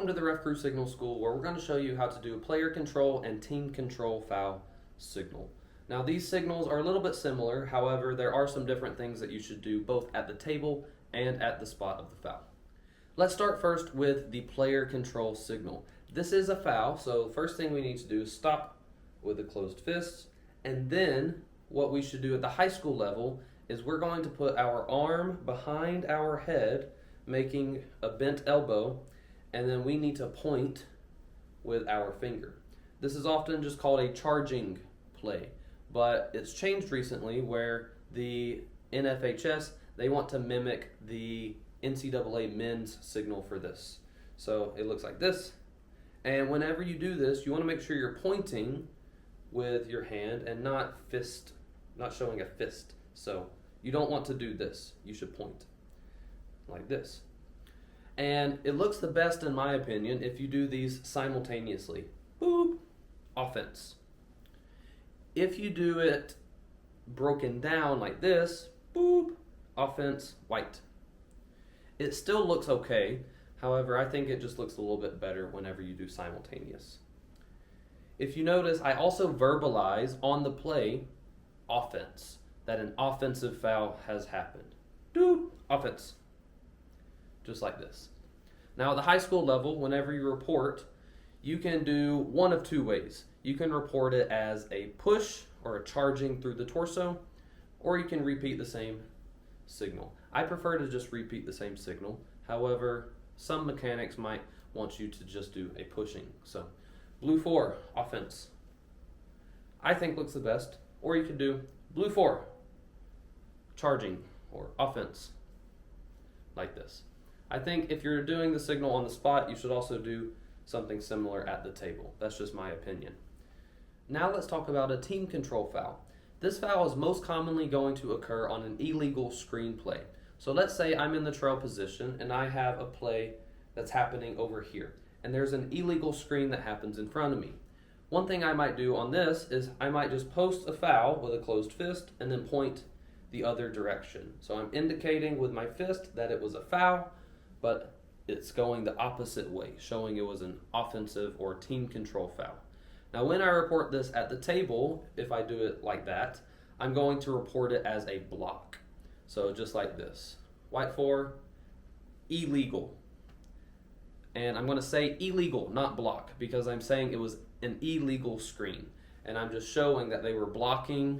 Welcome to the Ref Crew Signal School, where we're going to show you how to do player control and team control foul signal. Now these signals are a little bit similar, however there are some different things that you should do both at the table and at the spot of the foul. Let's start first with the player control signal. This is a foul, so first thing we need to do is stop with a closed fist, and then what we should do at the high school level is we're going to put our arm behind our head, making a bent elbow, and then we need to point with our finger. This is often just called a charging play, but it's changed recently where the NFHS, they want to mimic the NCAA men's signal for this. So it looks like this, and whenever you do this, you want to make sure you're pointing with your hand and not showing a fist. So you don't want to do this. You should point like this. And it looks the best, in my opinion, if you do these simultaneously. Boop, offense. If you do it broken down like this, boop, offense, white. It still looks okay. However, I think it just looks a little bit better whenever you do simultaneous. If you notice, I also verbalize on the play offense, that an offensive foul has happened. Doop, offense. Just like this. Now at the high school level, whenever you report, you can do one of two ways. You can report it as a push or a charging through the torso, or you can repeat the same signal. I prefer to just repeat the same signal. However, some mechanics might want you to just do a pushing. So blue 4, offense. I think looks the best. Or you could do blue 4, charging or offense, like this. I think if you're doing the signal on the spot, you should also do something similar at the table. That's just my opinion. Now let's talk about a team control foul. This foul is most commonly going to occur on an illegal screen play. So let's say I'm in the trail position and I have a play that's happening over here, and there's an illegal screen that happens in front of me. One thing I might do on this is I might just post a foul with a closed fist and then point the other direction. So I'm indicating with my fist that it was a foul, but it's going the opposite way, showing it was an offensive or team control foul. Now when I report this at the table, if I do it like that, I'm going to report it as a block. So just like this. White 4, illegal. And I'm going to say illegal, not block, because I'm saying it was an illegal screen. And I'm just showing that they were blocking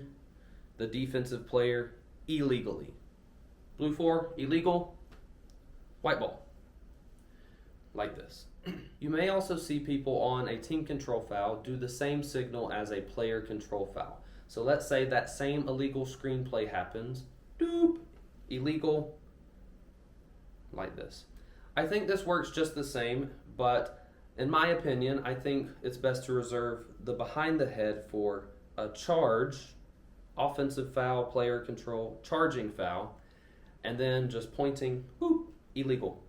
the defensive player illegally. Blue 4, illegal. White ball. Like this. You may also see people on a team control foul do the same signal as a player control foul. So let's say that same illegal screen play happens. Doop. Illegal. Like this. I think this works just the same, but in my opinion, I think it's best to reserve the behind the head for a charge, offensive foul, player control, charging foul, and then just pointing, whoop, illegal,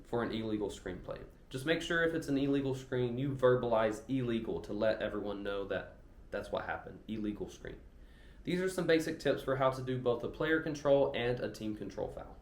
for an illegal screenplay. Just make sure if it's an illegal screen, you verbalize illegal to let everyone know that that's what happened, illegal screen. These are some basic tips for how to do both a player control and a team control foul.